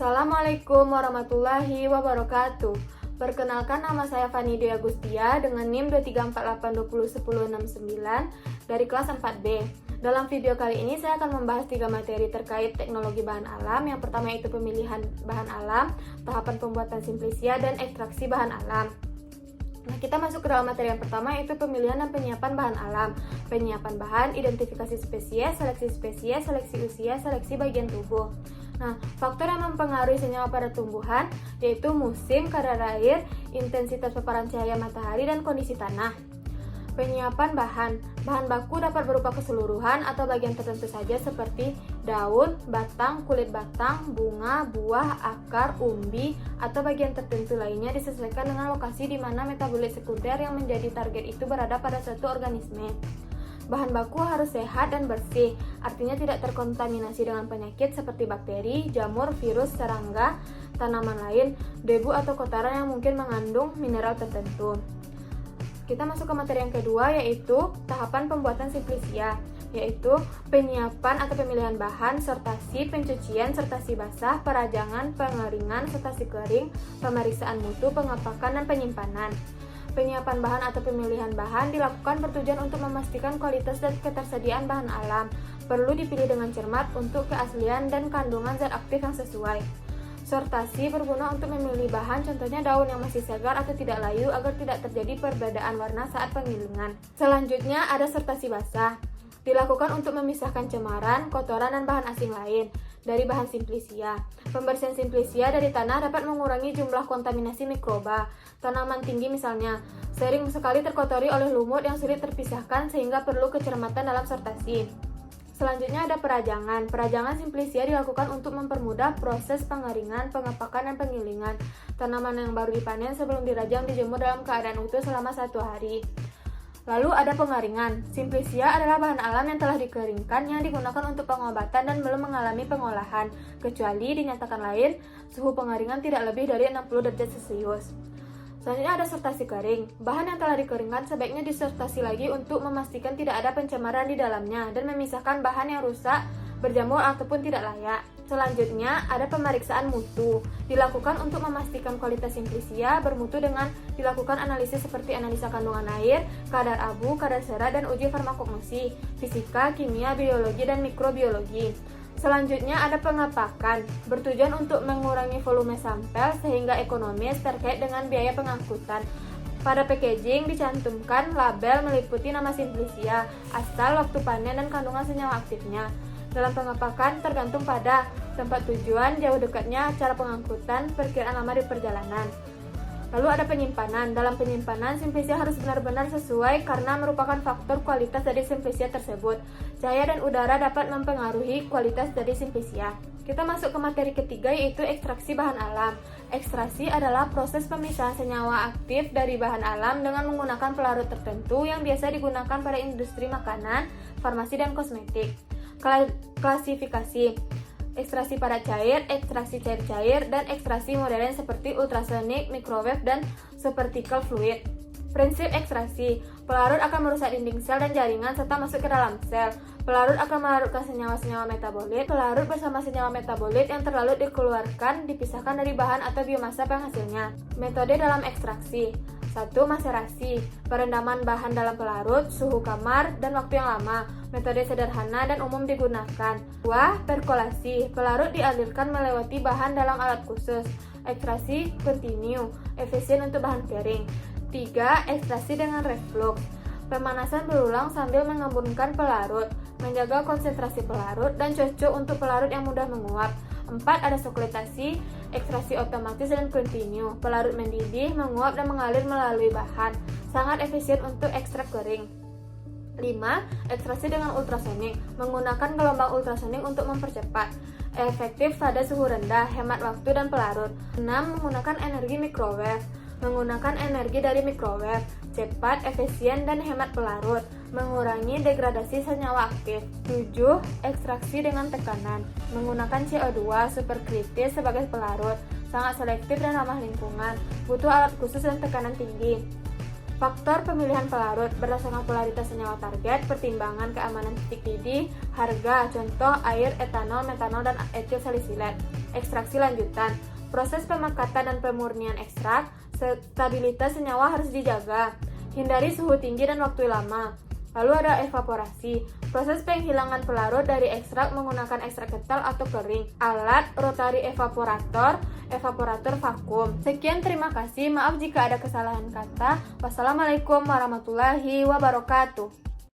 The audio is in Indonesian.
Assalamualaikum warahmatullahi wabarakatuh. Perkenalkan, nama saya Fani Dwi Agustia dengan NIM 234820109 dari kelas 4B. Dalam video kali ini saya akan membahas 3 materi terkait teknologi bahan alam. Yang pertama yaitu pemilihan bahan alam, tahapan pembuatan simplisia, dan ekstraksi bahan alam. Nah, kita masuk ke dalam materi yang pertama yaitu pemilihan dan penyiapan bahan alam. Penyiapan bahan, identifikasi spesies, seleksi usia, seleksi bagian tubuh. Nah, faktor yang mempengaruhi senyawa pada tumbuhan yaitu musim, kadar air, intensitas paparan cahaya matahari, dan kondisi tanah. Penyiapan bahan baku dapat berupa keseluruhan atau bagian tertentu saja seperti daun, batang, kulit batang, bunga, buah, akar, umbi, atau bagian tertentu lainnya disesuaikan dengan lokasi di mana metabolit sekunder yang menjadi target itu berada pada suatu organisme. Bahan baku harus sehat dan bersih, artinya tidak terkontaminasi dengan penyakit seperti bakteri, jamur, virus, serangga, tanaman lain, debu, atau kotoran yang mungkin mengandung mineral tertentu. Kita masuk ke materi yang kedua yaitu tahapan pembuatan simplisia, yaitu penyiapan atau pemilihan bahan, sortasi, pencucian, sortasi basah, perajangan, pengeringan, sortasi kering, pemeriksaan mutu, pengepakan, dan penyimpanan. Penyiapan bahan atau pemilihan bahan dilakukan bertujuan untuk memastikan kualitas dan ketersediaan bahan alam. Perlu dipilih dengan cermat untuk keaslian dan kandungan zat aktif yang sesuai. Sortasi berguna untuk memilih bahan, contohnya daun yang masih segar atau tidak layu agar tidak terjadi perbedaan warna saat penggilingan. Selanjutnya ada sortasi basah. Dilakukan untuk memisahkan cemaran, kotoran, dan bahan asing lain dari bahan simplisia. Pembersihan simplisia dari tanah dapat mengurangi jumlah kontaminasi mikroba. Tanaman tinggi misalnya sering sekali terkotori oleh lumut yang sulit terpisahkan sehingga perlu kecermatan dalam sortasi. Selanjutnya ada perajangan. Perajangan simplisia dilakukan untuk mempermudah proses pengeringan, pengepakan, dan penggilingan. Tanaman yang baru dipanen sebelum dirajang dijemur dalam keadaan utuh selama 1 hari. Lalu ada pengeringan. Simplisia adalah bahan alam yang telah dikeringkan yang digunakan untuk pengobatan dan belum mengalami pengolahan, kecuali dinyatakan lain, suhu pengeringan tidak lebih dari 60 derajat Celcius. Selanjutnya ada sortasi kering. Bahan yang telah dikeringkan sebaiknya disortasi lagi untuk memastikan tidak ada pencemaran di dalamnya dan memisahkan bahan yang rusak, berjamur, ataupun tidak layak. Selanjutnya ada pemeriksaan mutu. Dilakukan untuk memastikan kualitas simplisia bermutu dengan dilakukan analisis seperti analisa kandungan air, kadar abu, kadar serat, dan uji farmakognosi, fisika, kimia, biologi, dan mikrobiologi. Selanjutnya ada pengepakan, bertujuan untuk mengurangi volume sampel sehingga ekonomis terkait dengan biaya pengangkutan. Pada packaging dicantumkan label meliputi nama simplisia, asal, waktu panen, dan kandungan senyawa aktifnya. Dalam pengepakan tergantung pada tempat tujuan, jauh dekatnya, cara pengangkutan, perkiraan lama di perjalanan. Lalu ada penyimpanan. Dalam penyimpanan, simplisia harus benar-benar sesuai karena merupakan faktor kualitas dari simplisia tersebut. Cahaya dan udara dapat mempengaruhi kualitas dari simplisia. Kita masuk ke materi ketiga yaitu ekstraksi bahan alam. Ekstraksi adalah proses pemisahan senyawa aktif dari bahan alam dengan menggunakan pelarut tertentu yang biasa digunakan pada industri makanan, farmasi, dan kosmetik. Klasifikasi: ekstraksi padat cair, ekstraksi cair-cair, dan ekstraksi modern seperti ultrasonik, microwave, dan supercritical fluid. Prinsip ekstraksi: pelarut akan merusak dinding sel dan jaringan serta masuk ke dalam sel. Pelarut akan melarutkan senyawa-senyawa metabolit. Pelarut bersama senyawa metabolit yang terlalu dikeluarkan dipisahkan dari bahan atau biomasa penghasilnya. Metode dalam ekstraksi: 1. Maserasi, perendaman bahan dalam pelarut, suhu kamar, dan waktu yang lama. Metode sederhana dan umum digunakan. 2. Perkolasi, pelarut dialirkan melewati bahan dalam alat khusus. Ekstraksi kontinu, efisien untuk bahan kering. 3. Ekstraksi dengan reflux, pemanasan berulang sambil mengemburkan pelarut, menjaga konsentrasi pelarut, dan cocok untuk pelarut yang mudah menguap. 4. Ada sokletasi, ekstraksi otomatis dan kontinu, pelarut mendidih, menguap, dan mengalir melalui bahan, sangat efisien untuk ekstrak kering. 5. Ekstraksi dengan ultrasonik, menggunakan gelombang ultrasonik untuk mempercepat, efektif pada suhu rendah, hemat waktu dan pelarut. 6. Menggunakan energi microwave, menggunakan energi dari microwave, cepat, efisien, dan hemat pelarut, mengurangi degradasi senyawa aktif. 7. Ekstraksi dengan tekanan, menggunakan CO2 superkritis sebagai pelarut, sangat selektif dan ramah lingkungan, butuh alat khusus dan tekanan tinggi. Faktor pemilihan pelarut berdasarkan polaritas senyawa target, pertimbangan keamanan titik didih, harga, contoh air, etanol, metanol, dan etil salisilat. Ekstraksi lanjutan. Proses pemakatan dan pemurnian ekstrak, stabilitas senyawa harus dijaga. Hindari suhu tinggi dan waktu lama. Lalu ada evaporasi. Proses penghilangan pelarut dari ekstrak menggunakan ekstrak kental atau kering. Alat rotary evaporator, evaporator vakum. Sekian, terima kasih. Maaf jika ada kesalahan kata. Wassalamualaikum warahmatullahi wabarakatuh.